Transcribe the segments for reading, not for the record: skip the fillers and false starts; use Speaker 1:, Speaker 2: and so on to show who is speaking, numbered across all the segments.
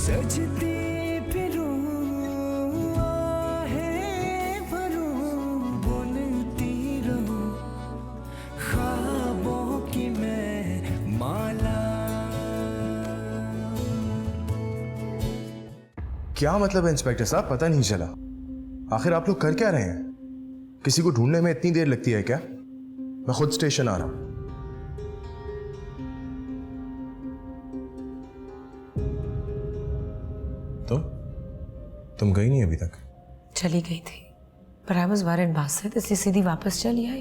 Speaker 1: सजती फिरूं आहें भरूं बुनती रहूं ख्वाबों की मैं माला।
Speaker 2: क्या मतलब है इंस्पेक्टर साहब, पता नहीं चला। आखिर आप लोग कर क्या रहे हैं? किसी को ढूंढने में इतनी देर लगती है क्या? मैं खुद स्टेशन आ रहा हूं। तुम गई नहीं अभी तक?
Speaker 3: चली गई थी, पर आई वाज वरीड बासित, इसलिए सीधी वापस चली आई।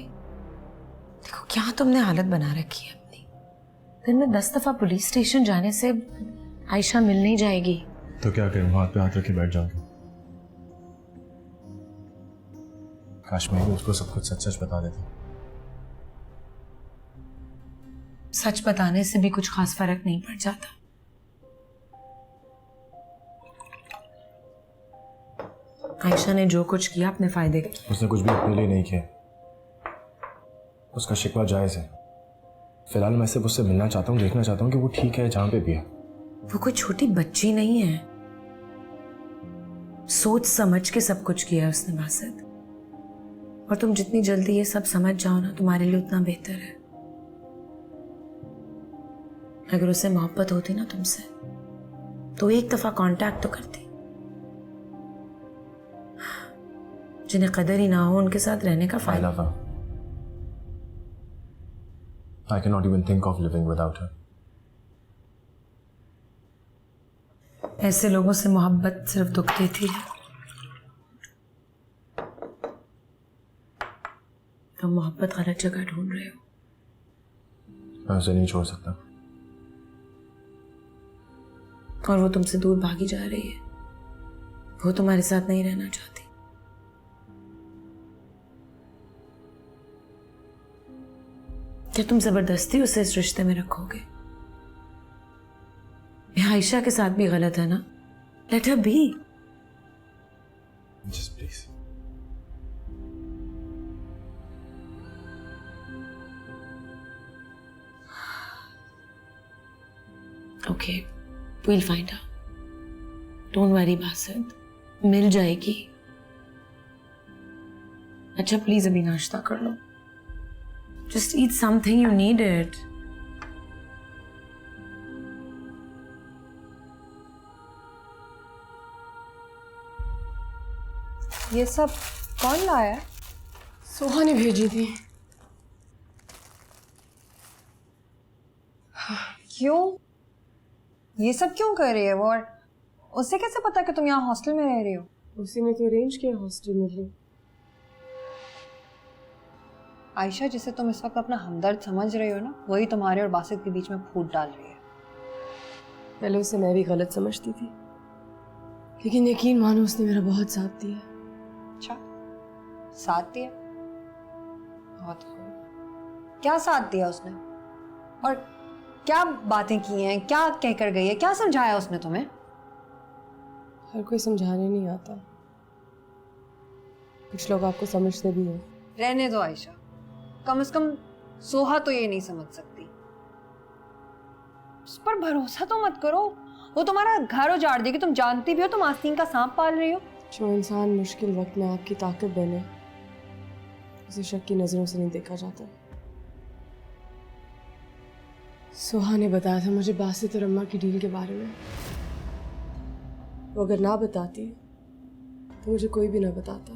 Speaker 3: देखो क्या तुमने हालत बना रखी है अपनी। दिन में 10 दफा पुलिस स्टेशन जाने से आयशा मिल नहीं जाएगी।
Speaker 2: तो क्या करूं, हाथ पे हाथ रख के बैठ जाऊंगी? काश मैं उसको सब कुछ सच सच बता देता।
Speaker 3: सच बताने से भी कुछ खास फर्क नहीं पड़ जाता। आयशा ने जो कुछ किया अपने फायदे के।
Speaker 2: उसने कुछ भी अपने लिए नहीं किया। उसका शिकवा जायज है। फिलहाल मैं सिर्फ उससे मिलना चाहता हूँ, देखना चाहता हूँ कि वो ठीक है जहां पे भी है।
Speaker 3: वो कोई छोटी बच्ची नहीं है, सोच समझ के सब कुछ किया उसने बासित। और तुम जितनी जल्दी ये सब समझ जाओ ना, तुम्हारे लिए उतना बेहतर है। अगर उसे मोहब्बत होती ना तुमसे, तो एक दफा कांटेक्ट तो करती। जिन्हें कदर ही ना हो उनके साथ रहने का फायदा।
Speaker 2: I cannot even think of living without her.
Speaker 3: ऐसे लोगों से मोहब्बत सिर्फ दुख देती है। तुम मोहब्बत गलत जगह ढूंढ रहे हो।
Speaker 2: मैं उसे नहीं छोड़ सकता।
Speaker 3: और वो तुमसे दूर भागी जा रही है। वो तुम्हारे साथ नहीं रहना चाहती। क्या तुम जबरदस्ती उसे इस रिश्ते में रखोगे? यह आयशा के साथ भी गलत है ना? Let her be.
Speaker 2: Just please.
Speaker 3: Okay, we'll find her. Don't worry, Basit, मिल जाएगी। अच्छा प्लीज अभी नाश्ता कर लो। Just eat something, you need it.
Speaker 4: ये सब कौन लाया है?
Speaker 5: सोहा ने भेजी थी।
Speaker 4: क्यों? ये सब क्यों कर रही है वो? और उसे कैसे पता कि तुम यहाँ हॉस्टल में रह रही हो?
Speaker 5: उसी ने तो अरेंज किया हॉस्टल में लिए।
Speaker 4: आयशा, जिसे तुम इस वक्त अपना हमदर्द समझ रही हो ना, वही तुम्हारे और बासित के बीच में फूट डाल रही है।
Speaker 5: पहले उसे मैं भी गलत समझती थी, लेकिन यकीन मानो उसने मेरा बहुत साथ दिया।
Speaker 4: अच्छा, साथ दिया? बहुत खूब। क्या साथ दिया उसने? और क्या बातें की हैं? क्या कहकर गई है? क्या समझाया उसने तुम्हें?
Speaker 5: हर कोई समझाने नहीं आता, कुछ लोग आपको समझते भी हैं।
Speaker 4: रहने दो आयशा, कम से कम सोहा तो ये नहीं समझ सकती। उस पर भरोसा तो मत करो, वो तुम्हारा घर उजाड़ देगी। तुम जानती भी हो तुम आस्तीन का सांप पाल रही हो।
Speaker 5: जो इंसान मुश्किल वक्त में आपकी ताकत बने, उसे शक की नजरों से नहीं देखा जाता। सोहा ने बताया था मुझे बासित और अम्मा की डील के बारे में। वो अगर ना बताती तो मुझे कोई भी ना बताता,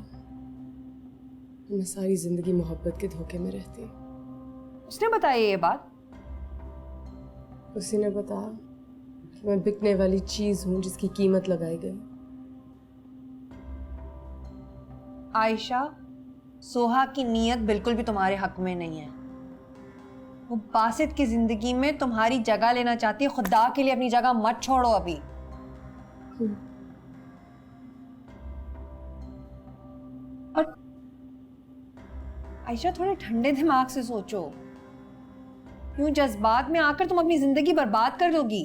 Speaker 5: तो मैं सारी जिंदगी मोहब्बत के धोखे में रहती।
Speaker 4: उसने बताई ये बात?
Speaker 5: उसी ने बताया कि मैं बिकने वाली चीज हूं जिसकी कीमत लगाई गई।
Speaker 4: आयशा, सोहा की नीयत बिल्कुल भी तुम्हारे हक में नहीं है। वो बासित की जिंदगी में तुम्हारी जगह लेना चाहती है। खुदा के लिए अपनी जगह मत छोड़ो अभी। और आयशा, थोड़े ठंडे दिमाग से सोचो। यूं जज्बात में आकर तुम अपनी जिंदगी बर्बाद कर दोगी।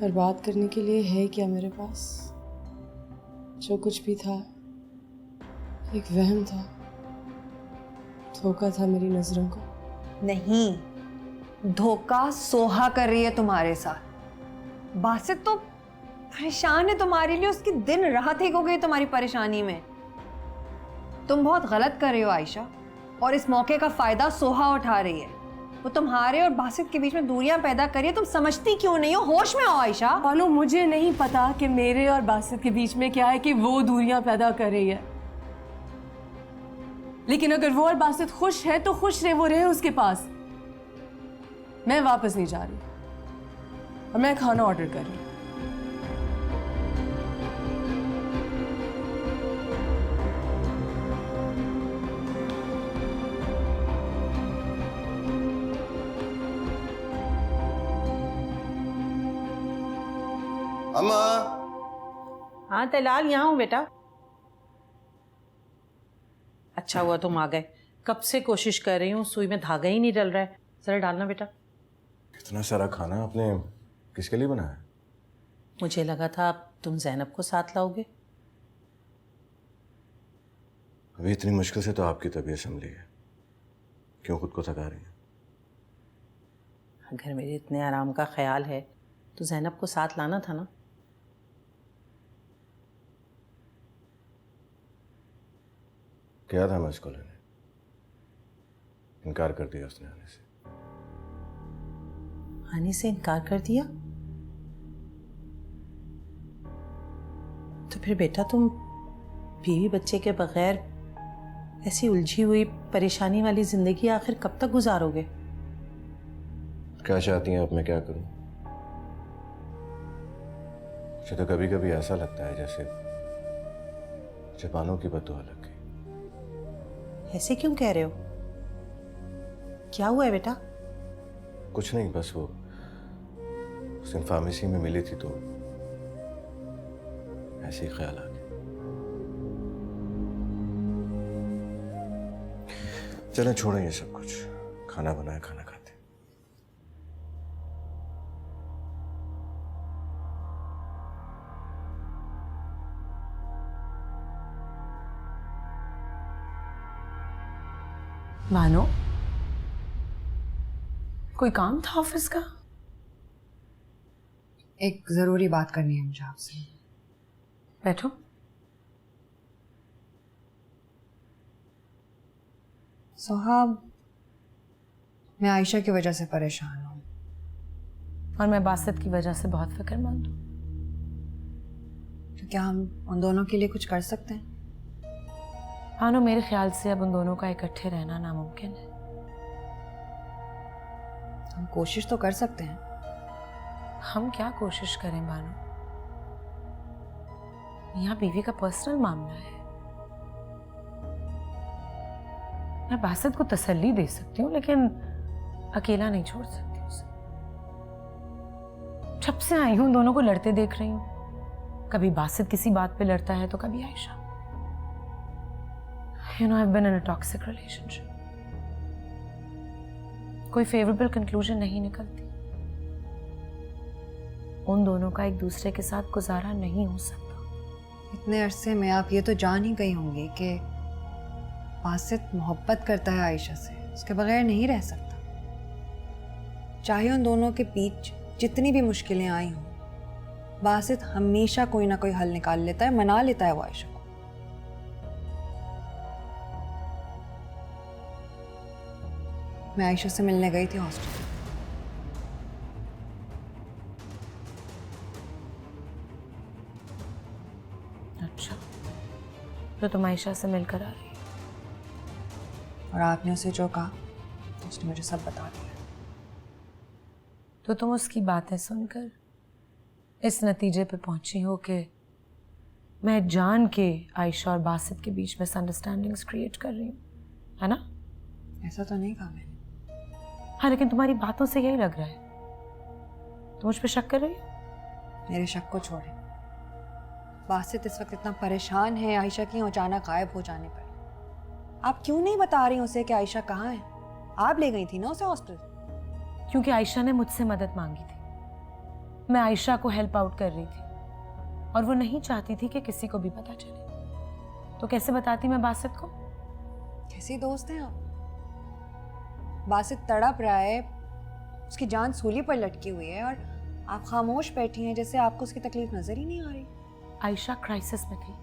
Speaker 5: बर्बाद करने के लिए है क्या मेरे पास? जो कुछ भी था एक वहम था, धोखा था मेरी नजरों को।
Speaker 4: नहीं, धोखा सोहा कर रही है तुम्हारे साथ। बासित तो परेशान है तुम्हारे लिए, उसकी दिन रात एक हो गई तुम्हारी परेशानी में। तुम बहुत गलत कर रही हो आयशा, और इस मौके का फायदा सोहा उठा रही है। वो तुम्हारे और बासित के बीच में दूरियां पैदा करिए, तुम समझती क्यों नहीं हो? होश में आओ आयशा।
Speaker 5: बानो, मुझे नहीं पता कि मेरे और बासित के बीच में क्या है कि वो दूरियां पैदा कर रही है, लेकिन अगर वो और बासित खुश है तो खुश रहे, वो रहे उसके पास। मैं वापस नहीं जा रही और मैं खाना ऑर्डर कर रही हूँ।
Speaker 2: अम्मा।
Speaker 6: हाँ तलाल, यहाँ हूँ बेटा। अच्छा हुआ तुम आ गए, कब से कोशिश कर रही हूँ, सुई में धागा ही नहीं डल रहा है। जरा डालना बेटा।
Speaker 2: इतना सारा खाना आपने किसके लिए बनाया?
Speaker 6: मुझे लगा था तुम जैनब को साथ लाओगे।
Speaker 2: अभी इतनी मुश्किल से तो आपकी तबीयत संभली है, क्यों खुद को थका रही है?
Speaker 6: अगर मेरे इतने आराम का ख्याल है तो जैनब को साथ लाना था ना।
Speaker 2: क्या था मैं उसको लेने, इनकार कर दिया उसने आने से।
Speaker 6: आने से इनकार कर दिया? तो फिर बेटा तुम बीवी बच्चे के बगैर ऐसी उलझी हुई परेशानी वाली जिंदगी आखिर कब तक गुजारोगे?
Speaker 2: क्या चाहती हैं अब मैं क्या करूं? मुझे तो कभी कभी ऐसा लगता है जैसे जापानों की बददुआ लग गई।
Speaker 6: ऐसे क्यों कह रहे हो? क्या हुआ है बेटा?
Speaker 2: कुछ नहीं, बस वो उस दिन फार्मेसी में मिली थी तो ऐसे ही ख्याल आ गया। चलें छोड़ें ये सब कुछ, खाना बनाए खाना खाते।
Speaker 3: मानो कोई काम था ऑफिस का?
Speaker 4: एक जरूरी बात करनी है मुझे आपसे।
Speaker 3: बैठो।
Speaker 4: सोहाब, मैं आयशा की वजह से परेशान हूँ।
Speaker 3: और मैं बासित की वजह से बहुत फिक्रमंद हूँ।
Speaker 4: तो क्या हम उन दोनों के लिए कुछ कर सकते हैं?
Speaker 3: मानो मेरे ख्याल से अब उन दोनों का इकट्ठे रहना नामुमकिन है।
Speaker 4: हम कोशिश तो कर सकते हैं।
Speaker 3: हम क्या कोशिश करें बानो? यहाँ बीवी का पर्सनल मामला है। मैं बासित को तसल्ली दे सकती हूँ, लेकिन अकेला नहीं छोड़ सकती उसे। जब से आई हूं दोनों को लड़ते देख रही हूँ। कभी बासित किसी बात पे लड़ता है तो कभी Ayesha. You know, I've been in a toxic relationship. कोई फेवरेबल कंक्लूजन नहीं निकलती। उन दोनों का एक दूसरे के साथ गुजारा नहीं हो सकता।
Speaker 4: इतने अरसे में आप ये तो जान ही गई होंगी कि बासित मोहब्बत करता है आयशा से, उसके बगैर नहीं रह सकता। चाहे उन दोनों के बीच जितनी भी मुश्किलें आई हों, बासित हमेशा कोई ना कोई हल निकाल लेता है, मना लेता है वो आयशा को। मैं आयशा से मिलने गई थी हॉस्टल।
Speaker 3: अच्छा, तो तुम आयशा से मिलकर आ रही हो?
Speaker 4: और आपने उसे जो कहा उसने मुझे सब बता दिया।
Speaker 3: तो तुम उसकी बातें सुनकर इस नतीजे पे पहुंची हो कि मैं जान के आयशा और बासित के बीच मिसअंडरस्टैंडिंग्स क्रिएट कर रही हूँ, है ना?
Speaker 4: ऐसा तो नहीं कहा मैंने।
Speaker 3: हाँ, लेकिन तुम्हारी बातों से यही लग रहा है। तुम मुझ पे शक कर रही हो?
Speaker 4: मेरे शक को छोड़े। बासित इस वक्त इतना परेशान है आयशा की अचानक गायब हो जाने पर। आप क्यों नहीं बता रही उसे कि आयशा कहाँ है? आप ले गई थी ना उसे हॉस्टल।
Speaker 3: क्योंकि आयशा ने मुझसे मदद मांगी थी। मैं आयशा को हेल्प आउट कर रही थी और वो नहीं चाहती थी कि किसी को भी पता चले। तो कैसे बताती मैं बासित को?
Speaker 4: कैसी दोस्त हैं आप? बासित तड़प रहा है, उसकी जान सूली पर लटकी हुई है और आप खामोश बैठी हैं जैसे आपको उसकी तकलीफ नजर ही नहीं आ रही।
Speaker 3: आयशा क्राइसिस में थी,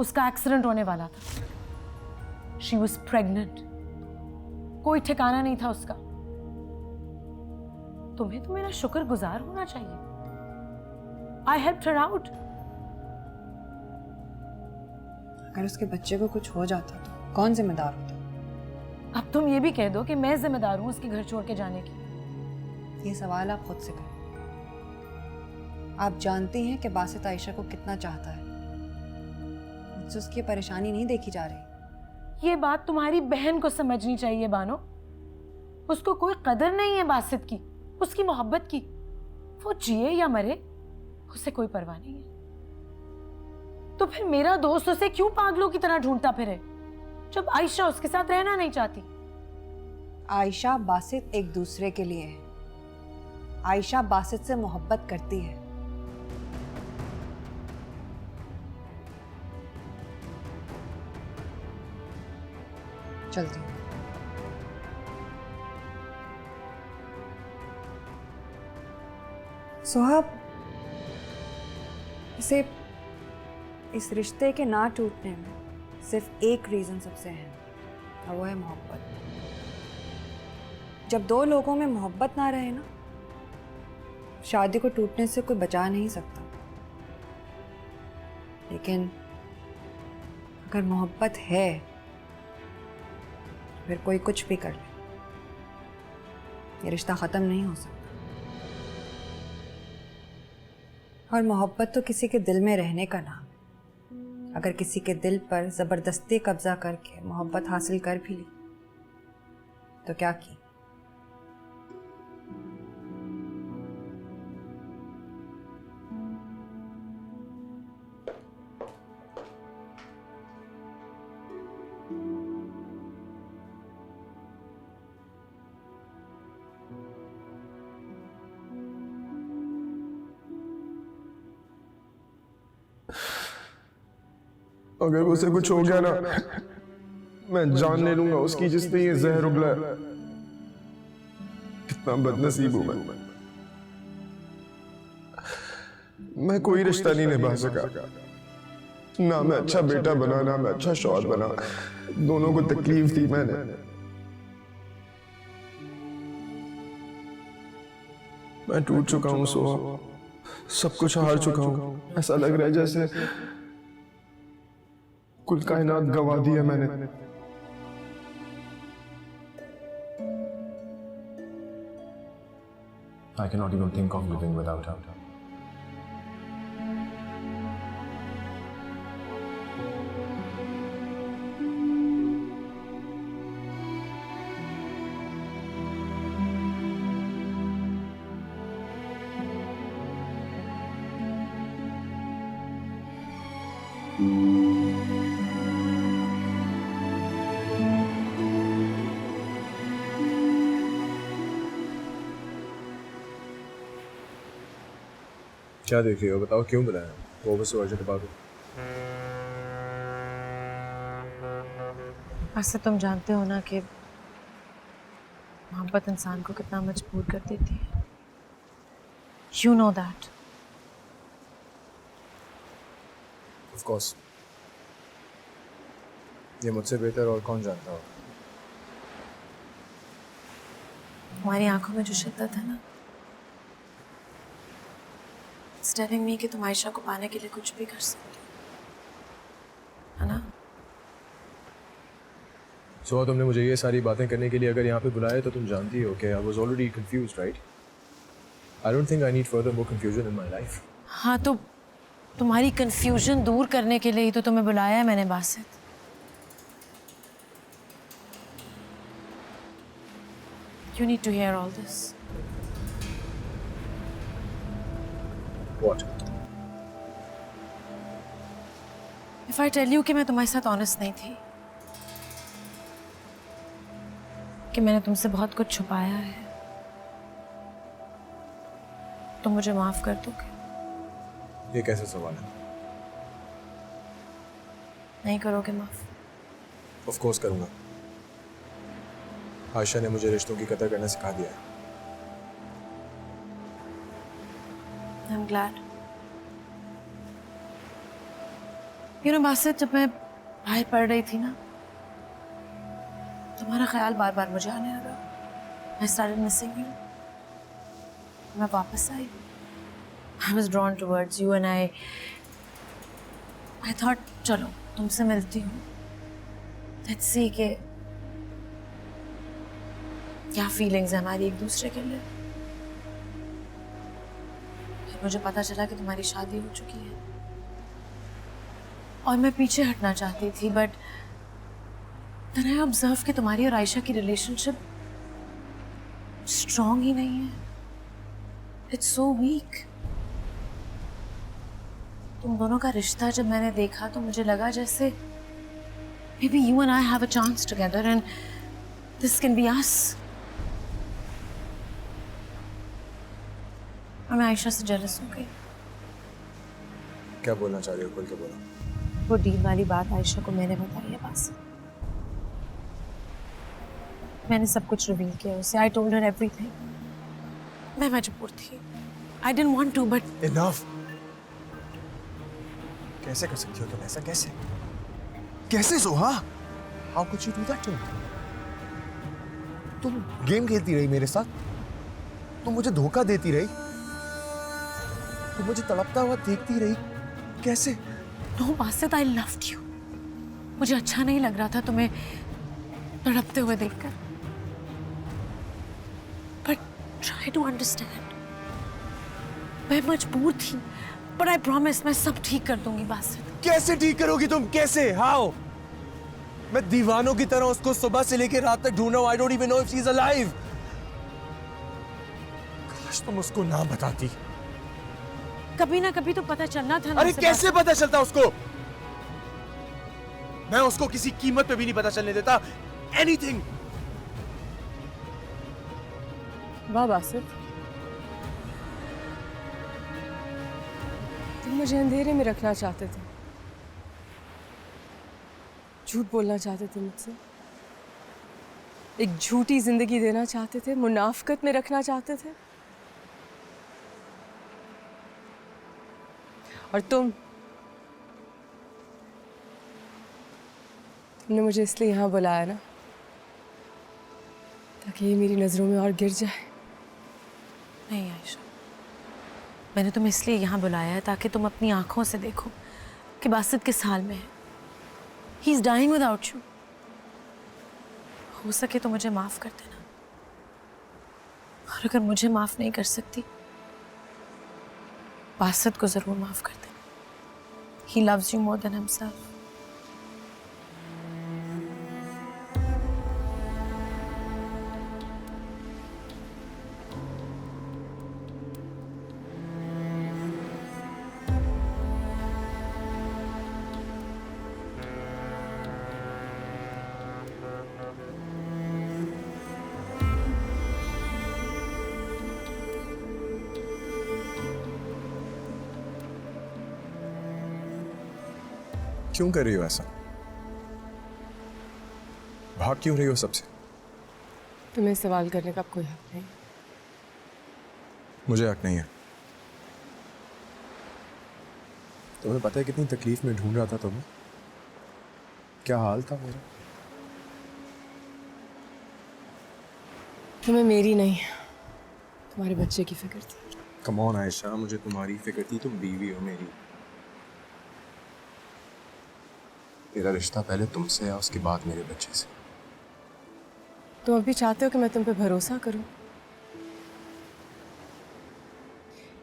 Speaker 3: उसका एक्सीडेंट होने वाला था। शी वॉज प्रेग्नेंट, कोई ठिकाना नहीं था उसका। तुम्हें तो मेरा शुक्रगुजार होना चाहिए। आई हेल्प्ड हर आउट।
Speaker 4: अगर उसके बच्चे को कुछ हो जाता तो कौन जिम्मेदार होता?
Speaker 3: अब तुम ये भी कह दो कि मैं जिम्मेदार हूं उसके घर छोड़ के जाने की।
Speaker 4: ये सवाल आप खुद से करें। आप जानती हैं कि बासित आयशा को कितना चाहता है। मुझसे उसकी परेशानी नहीं देखी जा रही।
Speaker 3: ये बात तुम्हारी बहन को समझनी चाहिए बानो। उसको कोई कदर नहीं है बासित की, उसकी मोहब्बत की। वो जिए या मरे उसे कोई परवाह नहीं है। तो फिर मेरा दोस्त उसे क्यों पागलों की तरह ढूंढता फिरे जब आयशा उसके साथ रहना नहीं चाहती?
Speaker 4: आयशा बासित एक दूसरे के लिए है। आयशा बासित से मोहब्बत करती है। चलती हूँ। सुहाब, इस रिश्ते के ना टूटने में सिर्फ एक रीजन सबसे है, और वो है मोहब्बत। जब दो लोगों में मोहब्बत ना रहे ना, शादी को टूटने से कोई बचा नहीं सकता। लेकिन अगर मोहब्बत है फिर कोई कुछ भी कर ले, ये रिश्ता खत्म नहीं हो सकता। और मोहब्बत तो किसी के दिल में रहने का नाम है। अगर किसी के दिल पर जबरदस्ती कब्जा करके मोहब्बत हासिल कर भी ली तो क्या की?
Speaker 2: अगर उसे कुछ हो गया ना, मैं जान ले लूंगा उसकी जिसने ये जहर उगला। कितना बदनसीब हूं मैं कोई रिश्ता नहीं निभा सका। ना मैं अच्छा बेटा बना, ना मैं अच्छा शौहर बना। दोनों को तकलीफ दी मैंने। मैं टूट चुका हूं सोहा, सब कुछ हार चुका हूं। ऐसा लग रहा है जैसे कुल कायनात गवा दी है मैंने। I cannot even think of living without her. क्या देख रही हो? बताओ क्यों बुलाया? वो बस अर्जेंट अबाउट।
Speaker 3: ऐसे तुम जानते हो ना कि मोहब्बत इंसान को कितना मजबूर कर देती है। You know that.
Speaker 2: Of course. ये मुझसे बेहतर और कौन जानता हो?
Speaker 3: तुम्हारी आंखों में जो शिद्दत है ना, It's telling me कि तुम आयशा को पाने के लिए कुछ भी कर सकते हो, है ना?
Speaker 2: So तुमने मुझे ये सारी बातें करने के लिए अगर यहाँ पे बुलाया तो तुम जानती हो कि I was already confused, right? I don't think I need further more confusion in my life.
Speaker 3: हाँ, तो तुम्हारी कंफ्यूजन दूर करने के लिए ही तो तुम्हें बुलाया है मैंने Basit. You need to hear all this.
Speaker 2: What?
Speaker 3: If I tell you कि मैं तुम्हारे साथ ऑनेस्ट नहीं थी, कि मैंने तुमसे बहुत कुछ छुपाया है, तो मुझे माफ कर दोगे?
Speaker 2: ये कैसा सवाल है?
Speaker 3: नहीं करोगे माफ?
Speaker 2: Of course करूँगा। आयशा ने मुझे रिश्तों की कदर करना सिखा दिया है।
Speaker 3: I'm glad. You know, Basit, जब मैं बाहर पढ़ रही थी ना, तुम्हारा ख्याल बार बार मुझे आने लगा. I started missing you. मैं वापस आई. I was drawn towards you and I thought, चलो तुमसे मिलती हूँ. Let's see कि क्या फीलिंग्स है हमारी एक दूसरे के लिए. फिर मुझे पता चला कि तुम्हारी शादी हो चुकी है और मैं पीछे हटना चाहती थी, बट then I observe कि तुम्हारी और आयशा की रिलेशनशिप स्ट्रॉन्ग ही नहीं है. It's so weak. तुम दोनों का रिश्ता जब मैंने देखा तो मुझे लगा जैसे maybe you and I have a chance together and this can be us. और मैं आयशा से जेलस हो गई.
Speaker 2: क्या बोलना चाह रही हो? बोल के बोला.
Speaker 3: वो डील वाली बात आयशा को मैंने बताई है बस. मैंने सब कुछ रिवील किया उसे. I told her everything. मैं मजबूर थी. I didn't want to, but
Speaker 2: Enough. कैसे कर सकती हो तुम ऐसा? कैसे? कैसे Soha? How could you do that to me? तुम गेम खेलती रही मेरे साथ. तुम मुझे धोखा देती रही. तुम मुझे तड़पता हुआ देखती रही. कैसे?
Speaker 3: no, Basit, I loved you. मुझे अच्छा नहीं लग रहा था तुम्हें तड़पते हुए देखकर. But try to understand. मैं मजबूर थी, but I promise मैं सब ठीक कर दूंगी बासित.
Speaker 2: कैसे ठीक करोगी तुम? कैसे? How? मैं दीवानों की तरह उसको सुबह से लेकर रात तक ढूंढ रहा हूं. I don't even know if she's alive. काश तुम उसको ना बताती.
Speaker 3: कभी ना कभी तो पता चलना था ना.
Speaker 2: अरे
Speaker 3: उसे
Speaker 2: कैसे पता चलता उसको? मैं उसको किसी कीमत पे भी नहीं पता चलने देता. Anything.
Speaker 5: वाह बासित, तुम मुझे अंधेरे में रखना चाहते थे. झूठ बोलना चाहते थे मुझसे. एक झूठी जिंदगी देना चाहते थे. मुनाफकत में रखना चाहते थे. और तुमने मुझे इसलिए यहाँ बुलाया ना, ताकि ये मेरी नजरों में और गिर जाए.
Speaker 3: नहीं आयशा, मैंने तुम्हें इसलिए यहाँ बुलाया है ताकि तुम अपनी आंखों से देखो कि बासित किस हाल में है. He is dying without you. हो सके तो मुझे माफ कर देना. और अगर मुझे माफ नहीं कर सकती, बासित को जरूर माफ कर देना. He loves you more than himself.
Speaker 2: क्यों कर रही हो ऐसा? भाग क्यों रही हो सबसे?
Speaker 5: तुम्हें सवाल करने का कोई हक नहीं.
Speaker 2: मुझे हक नहीं है. तुम्हें पता है कितनी तकलीफ में ढूंढ रहा था तुम्हें? क्या हाल था मेरा?
Speaker 5: तुम्हें मेरी नहीं, तुम्हारे बच्चे की फिक्र थी.
Speaker 2: कम ऑन आयशा, मुझे तुम्हारी फिक्र थी. तुम बीवी हो मेरी. तेरा रिश्ता पहले तुमसे है, उसके बाद मेरे बच्चे से.
Speaker 5: तुम अभी चाहते हो कि मैं तुम पे भरोसा करूं?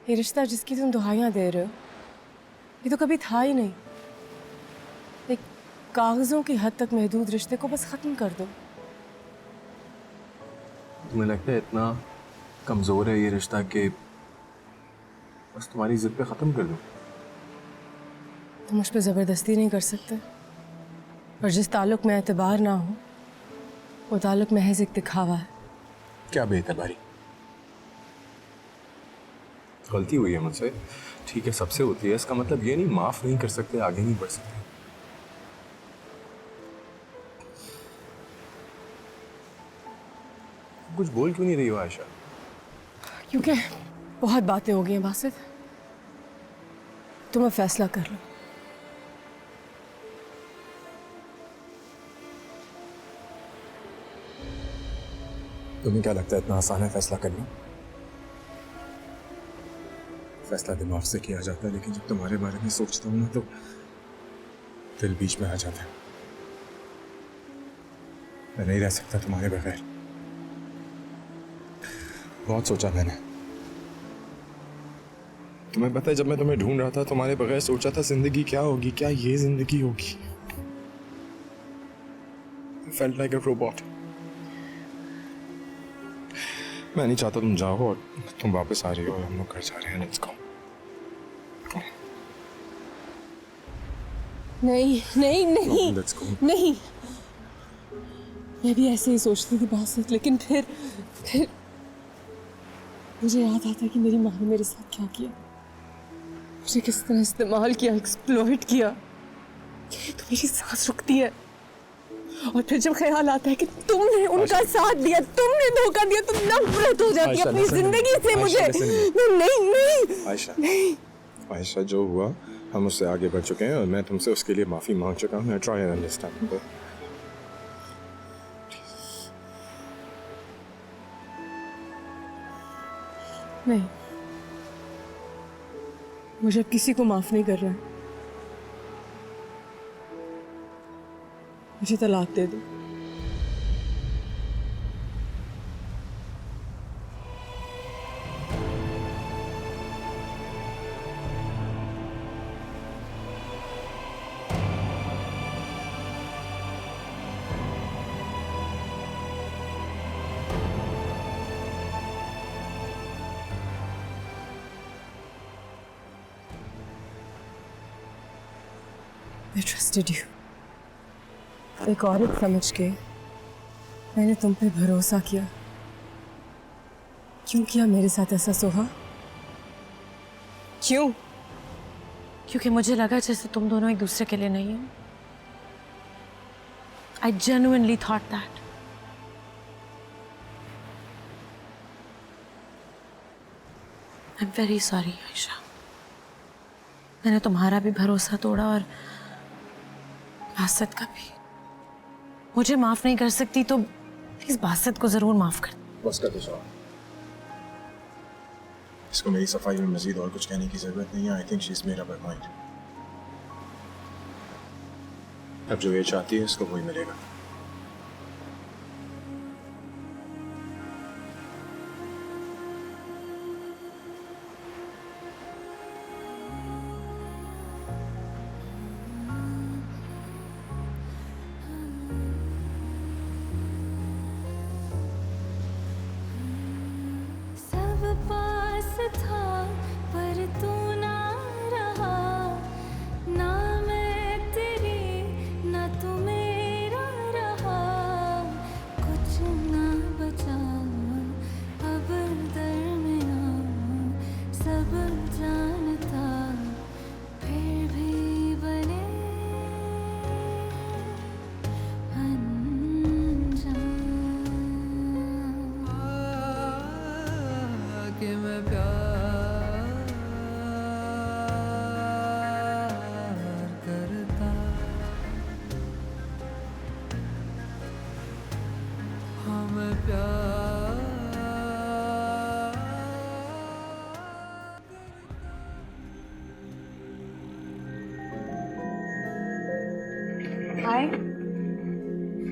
Speaker 5: ये रिश्ता जिसकी तुम दुहाइयां दे रहे हो, ये तो कभी था ही नहीं. एक कागजों की हद तक महदूद रिश्ते को बस खत्म कर दो.
Speaker 2: तुम्हें लगता है इतना कमजोर है ये रिश्ता कि बस तुम्हारी जिद पे खत्म कर दूं?
Speaker 5: तुम मुझ पे जबरदस्ती नहीं कर सकते. और जिस ताल्लुक में एतबार ना हो, वो ताल्लुक महज एक दिखावा है.
Speaker 2: क्या बेतबारी? गलती हुई है मुझसे, ठीक है, सबसे होती है. इसका मतलब ये नहीं माफ नहीं कर सकते, आगे नहीं बढ़ सकते. कुछ बोल क्यों नहीं रही हो आयशा?
Speaker 5: क्योंकि बहुत बातें हो गई हैं बासित. तुम्हें फैसला कर लो।
Speaker 2: तुम्हें क्या लगता है इतना आसान है फैसला करना? फैसला दिमाग से किया जाता है, लेकिन जब तुम्हारे बारे में सोचता हूँ ना तो दिल बीच में आ जाता है। मैं नहीं रह सकता तुम्हारे बगैर। बहुत सोचा मैंने। तुम्हें पता है, जब मैं तुम्हें ढूंढ रहा था तुम्हारे बगैर सोचा था जिंदगी क्या होगी, क्या ये जिंदगी होगी। I felt like a robot. मैं नहीं चाहता तुम जाओ और तुम वापस आ रही हो और हम लोग घर जा रहे हैं। Let's go.
Speaker 5: नहीं नहीं नहीं
Speaker 2: लेट्स गो।
Speaker 5: नहीं, मैं भी ऐसे ही सोचती थी बासित, लेकिन फिर मुझे याद आता कि मेरी माँ ने मेरे साथ क्या किया, मुझे किस तरह इस्तेमाल किया, एक्सप्लॉइट किया। तो मेरी सांस रुकती है और फिर जब ख्याल आता है कि तुमने उनका साथ दिया, तुमने धोखा दिया, तो नफरत हो जाती है अपनी जिंदगी से मुझे। नहीं नहीं
Speaker 2: आयशा, आयशा, जो हुआ हम उससे आगे बढ़ चुके हैं और मैं तुमसे उसके लिए माफी मांग चुका हूँ। I try and understand.
Speaker 5: नहीं, मुझे अब किसी को माफ नहीं कर रहा है। मुझे तलाक दे दो। I trusted you. एक औरत समझ के मैंने तुम पे भरोसा किया। क्यों किया मेरे साथ ऐसा सोहा? क्यों?
Speaker 3: क्योंकि मुझे लगा जैसे तुम दोनों एक दूसरे के लिए नहीं हो। I genuinely thought that. I'm very sorry, Ayesha. मैंने तुम्हारा भी भरोसा तोड़ा और बासित का भी। मुझे माफ नहीं कर सकती तो प्लीज बासित को जरूर माफ कर।
Speaker 2: बस कर दो साहब। इसको मेरी सफाई में मजीद और कुछ कहने की जरूरत नहीं है। I think she is made up her mind. अब जो ये चाहती है इसको वही मिलेगा।
Speaker 7: सब पास था पर तू ना रहा, ना मैं तेरी ना तू मेरा रहा, कुछ ना बचा अब दरमियां, सब जानता फिर भी बने
Speaker 1: कि मैं प्यार करता, हाँ मैं प्यार।
Speaker 4: हाय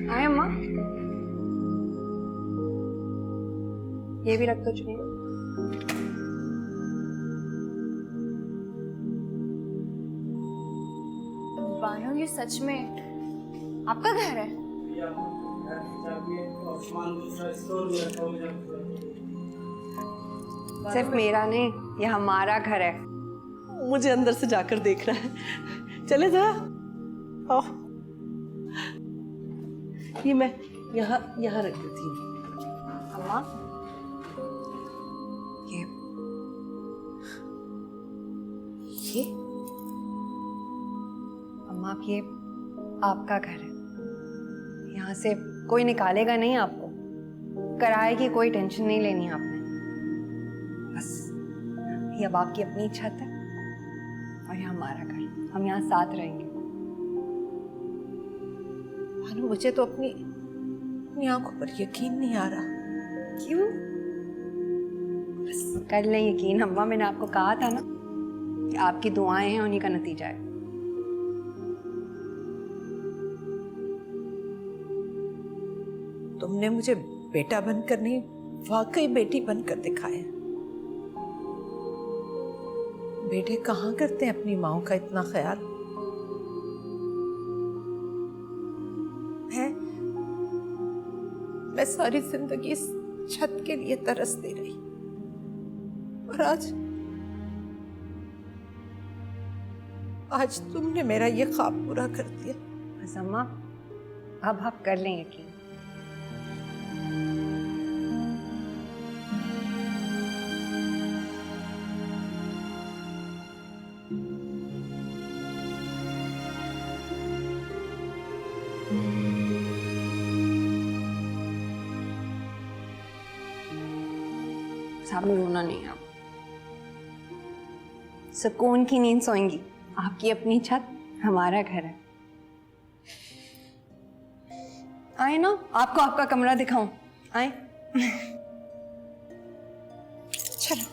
Speaker 4: हाय अम्मा, ये भी रख दो चुनिए।
Speaker 7: बानो, ये सच में आपका घर है?
Speaker 4: सिर्फ मेरा नहीं, ये हमारा घर है।
Speaker 6: मुझे अंदर से जाकर देखना है। चले जरा आओ। ये मैं यहाँ यहाँ रख देती हूँ।
Speaker 4: अम्मा, ये अम्मा, आप ये आपका घर है। यहाँ से कोई निकालेगा नहीं आपको। किराए की कोई टेंशन नहीं लेनी है आपने। बस ये अब आपकी अपनी छत है और ये हमारा घर, हम यहाँ साथ रहेंगे।
Speaker 6: भानु, मुझे तो अपनी आंखों पर यकीन नहीं आ रहा।
Speaker 4: क्यों? बस कर लें यकीन अम्मा, मैंने आपको कहा था ना कि आपकी दुआएं हैं, उन्हीं का नतीजा है।
Speaker 6: तुमने मुझे बेटा बनकर नहीं, वाकई बेटी बनकर दिखाया। बेटे कहाँ करते हैं अपनी माओ का इतना ख्याल। मैं सारी जिंदगी इस छत के लिए तरसती रही और आज तुमने मेरा ये ख्वाब पूरा कर दिया।
Speaker 4: बस अम्मा, अब आप कर लें यकीन। आपने रोना नहीं, आप सुकून की नींद सोएंगी। आपकी अपनी छत, हमारा घर है। आए ना, आपको आपका कमरा दिखाऊं? आए। चलो।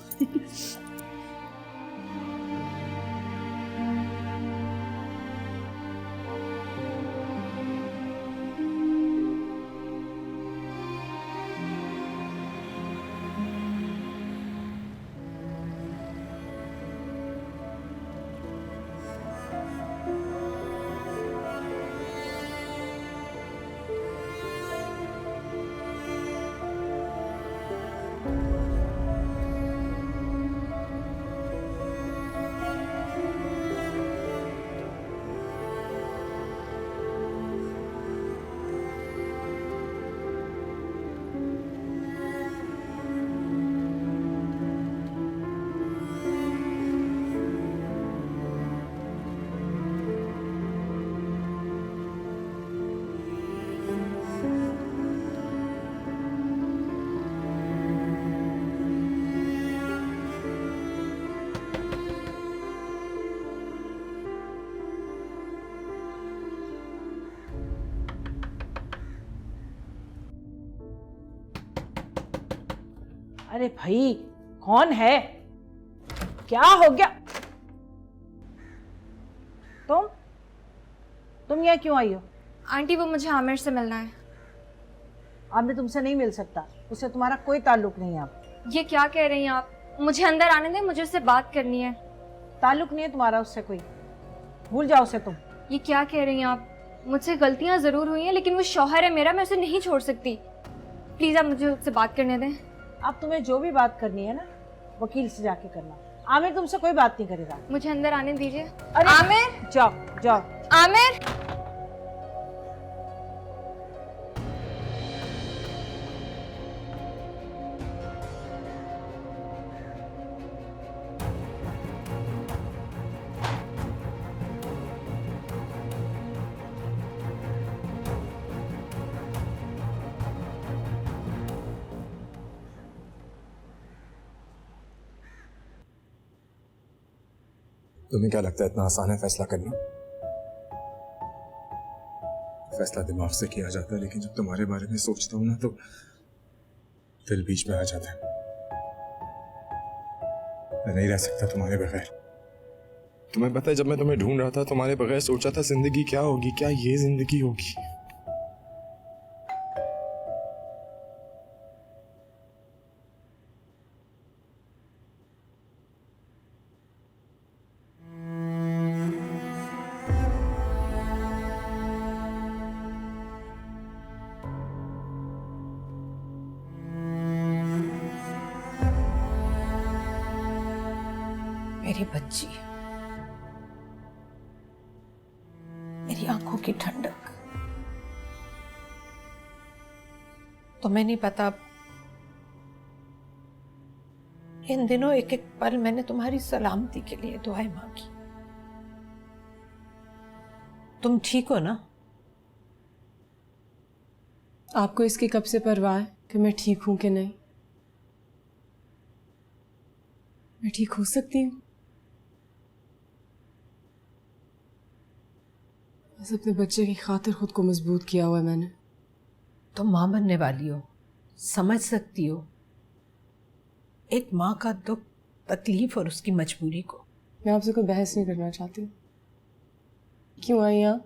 Speaker 6: अरे भाई, कौन है? क्या हो गया? तुम यहाँ क्यों आई हो?
Speaker 7: आंटी, वो मुझे आमिर से मिलना है।
Speaker 6: आमिर तुमसे नहीं मिल सकता, उससे तुम्हारा कोई ताल्लुक नहीं है। आप
Speaker 7: ये क्या कह रही हैं आप? मुझे अंदर आने दें, मुझे उससे बात करनी है।
Speaker 6: ताल्लुक नहीं है तुम्हारा उससे कोई, भूल जाओ उसे तुम।
Speaker 7: ये क्या कह रही हैं आप? मुझसे गलतियां जरूर हुई हैं, लेकिन वो शौहर है मेरा, मैं उसे नहीं छोड़ सकती। प्लीज आप मुझे उससे बात करने दें।
Speaker 6: अब तुम्हें जो भी बात करनी है ना, वकील से जाके करना। आमिर तुमसे कोई बात नहीं करेगा।
Speaker 7: मुझे अंदर आने दीजिए।
Speaker 6: अरे
Speaker 7: आमिर,
Speaker 6: जाओ जाओ।
Speaker 7: आमिर,
Speaker 2: तुम्हें क्या लगता है इतना आसान है फैसला करना? फैसला दिमाग से किया जाता है, लेकिन जब तुम्हारे बारे में सोचता हूं ना तो दिल बीच में आ जाता है। मैं नहीं रह सकता तुम्हारे बगैर। तुम्हें पता है, जब मैं तुम्हें ढूंढ रहा था, तुम्हारे बगैर सोचा था जिंदगी क्या होगी, क्या ये जिंदगी होगी।
Speaker 6: मेरी बच्ची, मेरी आंखों की ठंडक। तुम्हें नहीं पता, इन दिनों एक एक पल मैंने तुम्हारी सलामती के लिए दुआएं मांगी। तुम ठीक हो ना?
Speaker 5: आपको इसकी कब से परवाह है कि मैं ठीक हूं कि नहीं? मैं ठीक हो सकती हूँ। बस अपने बच्चे की खातिर खुद को मजबूत किया हुआ है मैंने।
Speaker 6: तुम माँ बनने वाली हो, समझ सकती हो एक माँ का दुख, तकलीफ और उसकी मजबूरी को।
Speaker 5: मैं आपसे कोई बहस नहीं करना चाहती हूँ। क्यों आई आप?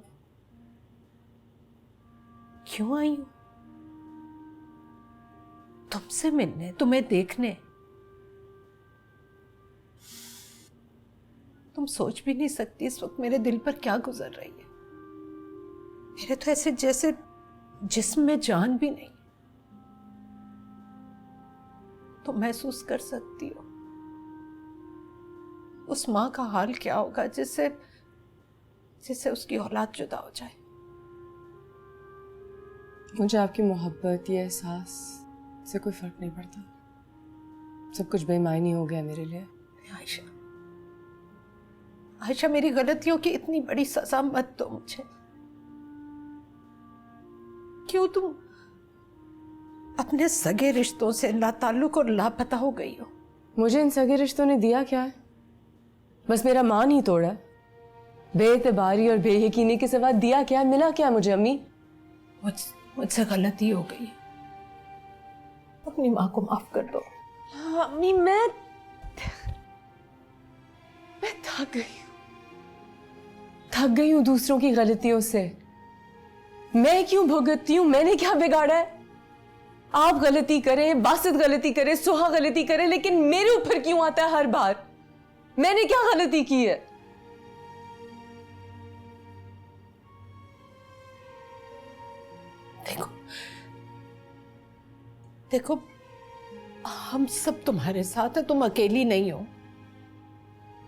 Speaker 6: क्यों आई हूं? तुमसे मिलने, तुम्हें देखने। तुम सोच भी नहीं सकती इस वक्त मेरे दिल पर क्या गुजर रही है। मेरे तो ऐसे जैसे जिस्म में जान भी नहीं। तुम महसूस कर सकती हो उस माँ का हाल क्या होगा जिससे उसकी औलाद जुदा हो जाए।
Speaker 5: मुझे आपकी मोहब्बत, ये एहसास से कोई फर्क नहीं पड़ता। सब कुछ बेमायनी हो गया मेरे लिए।
Speaker 6: आयशा, आयशा, मेरी गलतियों की इतनी बड़ी सजा मत दो मुझे। क्यों तुम अपने सगे रिश्तों से लाताल्लुक और लापता हो गई हो?
Speaker 5: मुझे इन सगे रिश्तों ने दिया क्या है? बस मेरा मान ही तोड़ा। बेएतबारी और बेयकीनी के सिवा दिया क्या, मिला क्या मुझे? अम्मी,
Speaker 6: मुझसे गलती हो गई, अपनी माँ को माफ कर दो।
Speaker 5: अम्मी, मैं थक गई हूँ दूसरों की गलतियों से। मैं क्यों भुगतती हूँ? मैंने क्या बिगाड़ा है? आप गलती करें, बासित गलती करे, सुहा गलती करे, लेकिन मेरे ऊपर क्यों आता है हर बार? मैंने क्या गलती की है?
Speaker 6: देखो, हम सब तुम्हारे साथ हैं, तुम अकेली नहीं हो।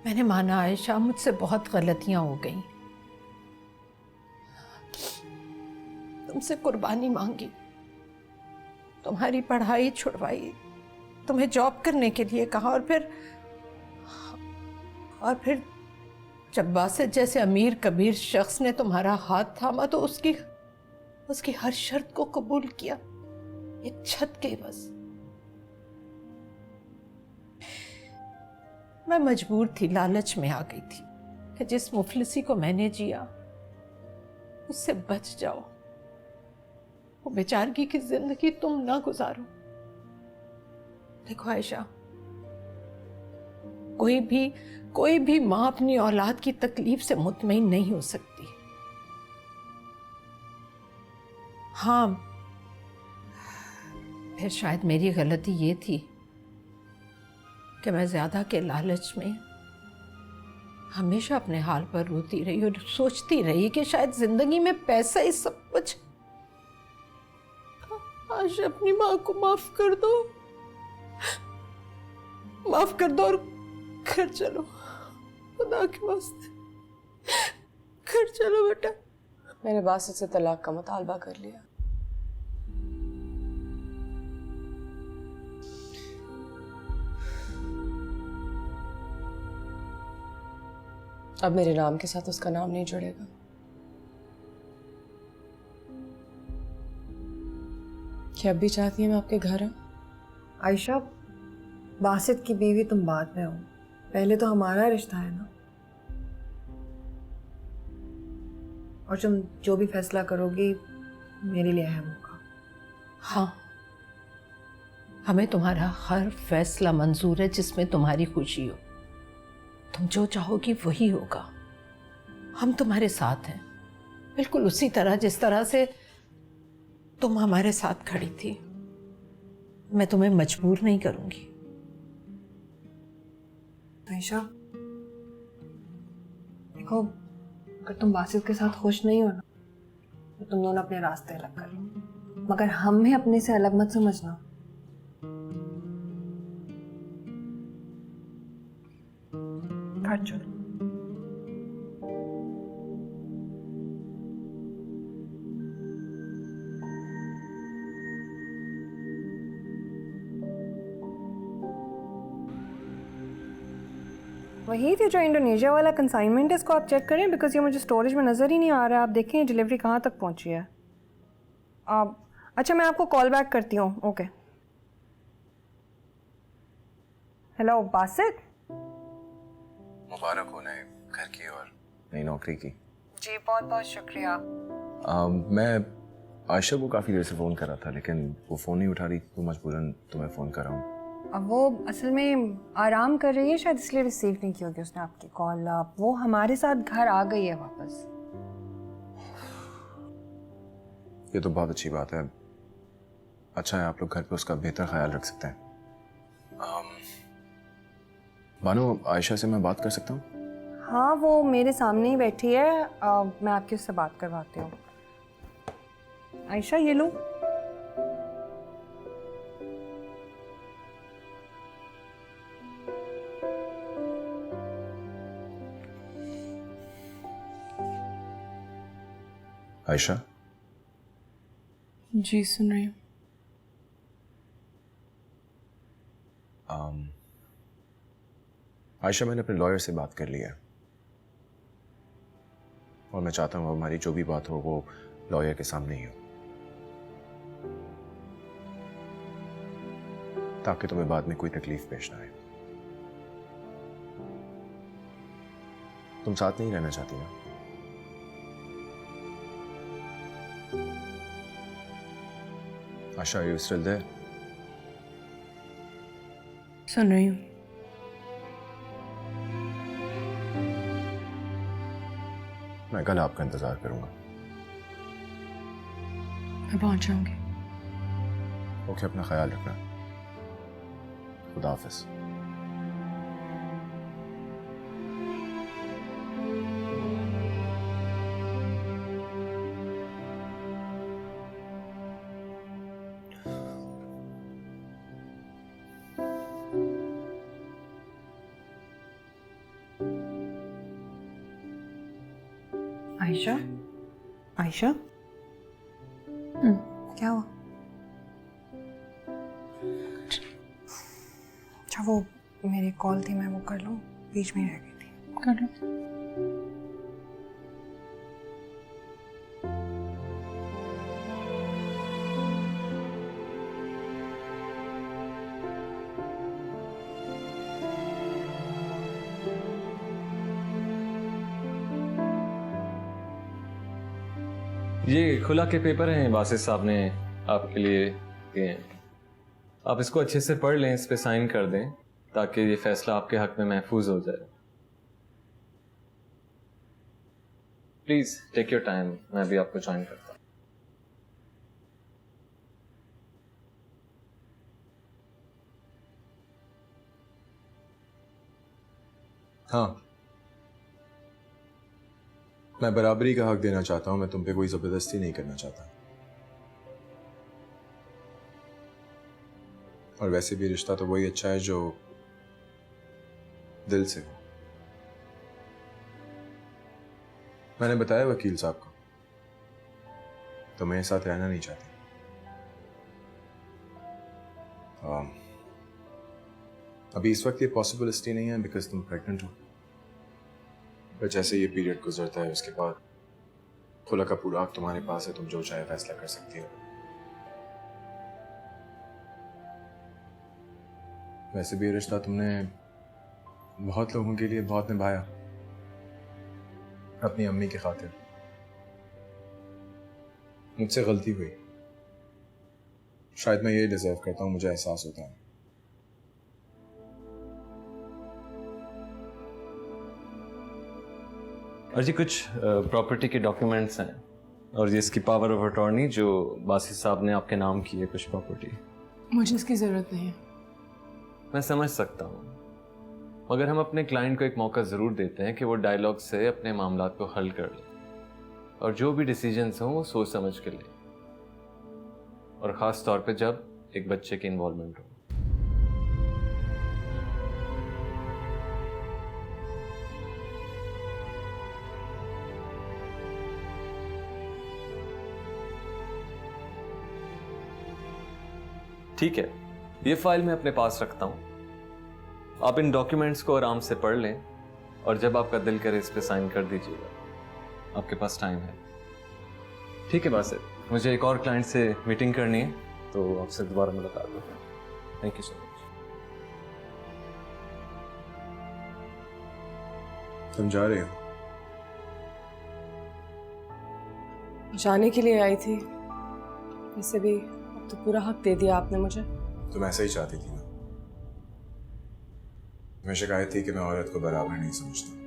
Speaker 6: मैंने माना आयशा, मुझसे बहुत गलतियां हो गई, तुमसे कुर्बानी मांगी, तुम्हारी पढ़ाई छुड़वाई, तुम्हें जॉब करने के लिए कहा, और फिर जब बासित जैसे अमीर कबीर शख्स ने तुम्हारा हाथ थामा तो उसकी हर शर्त को कबूल किया, एक छत के बस। मैं मजबूर थी, लालच में आ गई थी कि जिस मुफलिसी को मैंने जिया उससे बच जाओ, वो बेचारगी की जिंदगी तुम ना गुजारो। देखो आयशा, कोई भी माँ अपनी औलाद की तकलीफ से मुतमईन नहीं हो सकती। हाँ, फिर शायद मेरी गलती ये थी कि मैं ज्यादा के लालच में हमेशा अपने हाल पर रोती रही और सोचती रही कि शायद जिंदगी में पैसा ही सब कुछ। आज अपनी माँ को माफ कर दो, माफ कर दो और घर चलो, खुदा के वास्ते घर चलो बेटा।
Speaker 5: मैंने बासित से तलाक का मुतालबा कर लिया। अब मेरे नाम के साथ उसका नाम नहीं जुड़ेगा। क्या अब भी चाहती है मैं आपके घर आऊं?
Speaker 4: आयशा, बासित की बीवी तुम बाद में हो, पहले तो हमारा रिश्ता है ना। और तुम जो भी फैसला करोगी मेरे लिए अहम होगा।
Speaker 6: हाँ, हमें तुम्हारा हर फैसला मंजूर है जिसमें तुम्हारी खुशी हो। तुम जो चाहोगी वही होगा। हम तुम्हारे साथ हैं, बिल्कुल उसी तरह जिस तरह से तुम हमारे साथ खड़ी थी। मैं तुम्हें मजबूर नहीं करूंगी।
Speaker 4: आयशा, देखो, अगर तुम बासित के साथ खुश नहीं हो ना तो तुम दोनों अपने रास्ते अलग कर लो, मगर हमें अपने से अलग मत समझना। घर चलो। वही थी जो इंडोनेशिया वाला कंसाइनमेंट है, इसको आप चेक करें बिकॉज ये मुझे स्टोरेज में नज़र ही नहीं आ रहा है। आप देखें डिलीवरी कहाँ तक पहुँची है। अच्छा, मैं आपको कॉल बैक करती हूँ। ओके। हेलो बासित,
Speaker 2: मुबारक हो नए घर की और नई नौकरी की।
Speaker 4: जी बहुत बहुत शुक्रिया।
Speaker 2: मैं आयशा को काफ़ी देर से फ़ोन कर रहा था, लेकिन वो फ़ोन नहीं उठा रही, तो मजबूरन तुम्हें फ़ोन कर रहा हूँ।
Speaker 4: अब वो असल में आराम कर रही है शायद, इसलिए रिसीव नहीं की होगी उसने आपकी कॉल। वो हमारे साथ घर आ गई है वापस।
Speaker 2: ये तो बहुत अच्छी बात है। अच्छा है आप लोग घर पे उसका बेहतर ख्याल रख सकते हैं। बानो, आयशा से मैं बात कर सकता हूँ?
Speaker 4: हाँ वो मेरे सामने ही बैठी है, मैं आपकी उससे बात करवाती हूँ। आयशा ये लो।
Speaker 2: आयशा,
Speaker 5: जी सुन रही हूँ।
Speaker 2: आयशा, मैंने अपने लॉयर से बात कर ली है और मैं चाहता हूँ हमारी जो भी बात हो वो लॉयर के सामने ही हो, ताकि तुम्हें बाद में कोई तकलीफ पेश ना आए। तुम साथ नहीं रहना चाहती ना? आशा, are you still there?
Speaker 5: सुन रही हूँ।
Speaker 2: मैं कल आपका इंतजार करूंगा।
Speaker 5: मैं पहुंच जाऊंगी।
Speaker 2: ओके, अपना ख्याल रखना। खुदा हाफिज।
Speaker 4: आयशा, आयशा क्या हुआ? अच्छा वो मेरी कॉल थी, मैं वो कर लूँ? बीच में रह गई थी।
Speaker 5: कर लो।
Speaker 8: ये खुला के पेपर हैं, बासित साहब ने आपके लिए दिए हैं। आप इसको अच्छे से पढ़ लें, इस पे साइन कर दें ताकि ये फैसला आपके हक में महफूज हो जाए। प्लीज टेक योर टाइम, मैं भी आपको ज्वाइन करता हूँ।
Speaker 2: हाँ, मैं बराबरी का हक देना चाहता हूं, मैं तुम पे कोई जबरदस्ती नहीं करना चाहता। और वैसे भी रिश्ता तो वही अच्छा है जो दिल से हो। मैंने बताया वकील साहब को तो मेरे साथ रहना नहीं चाहती। अभी इस वक्त ये पॉसिबिलिटी नहीं है बिकॉज तुम प्रेग्नेंट हो, पर जैसे ये पीरियड गुजरता है उसके बाद खुला का पूरा हक तुम्हारे पास है, तुम जो चाहे फैसला कर सकती हो। वैसे भी ये रिश्ता तुमने बहुत लोगों के लिए बहुत निभाया, अपनी अम्मी की खातिर। मुझसे गलती हुई, शायद मैं ये डिजर्व करता हूं, मुझे एहसास होता है।
Speaker 8: और जी कुछ प्रॉपर्टी के डॉक्यूमेंट्स हैं और ये इसकी पावर ऑफ अटॉर्नी जो बासित साहब ने आपके नाम की है कुछ प्रॉपर्टी।
Speaker 5: मुझे इसकी जरूरत नहीं है।
Speaker 8: मैं समझ सकता हूँ, मगर हम अपने क्लाइंट को एक मौका ज़रूर देते हैं कि वो डायलॉग से अपने मामलात को हल कर ले और जो भी डिसीजंस हों वो सोच समझ के ले, और ख़ास तौर पे जब एक बच्चे की इन्वॉल्वमेंट हो। ठीक है, ये फाइल मैं अपने पास रखता हूँ, आप इन डॉक्यूमेंट्स को आराम से पढ़ लें और जब आपका दिल करे इस पे साइन कर दीजिएगा। आपके पास टाइम है। ठीक है बासित, मुझे एक और क्लाइंट से मीटिंग करनी है तो आपसे दोबारा मुलाकात होगी। Thank you so much.
Speaker 2: तुम जा रहे हो?
Speaker 5: जाने के लिए आई थी, वैसे भी अब तो पूरा हक दे दिया आपने मुझे।
Speaker 2: तुम ऐसा ही चाहती थी ना। तुम्हें शिकायत थी कि मैं औरत को बराबर नहीं समझता।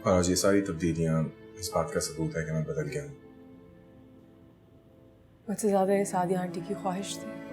Speaker 2: और आज ये सारी तब्दीलियां इस बात का सबूत है कि मैं बदल गया हूं।
Speaker 5: मुझसे ज्यादा ये सादी आंटी की ख्वाहिश थी।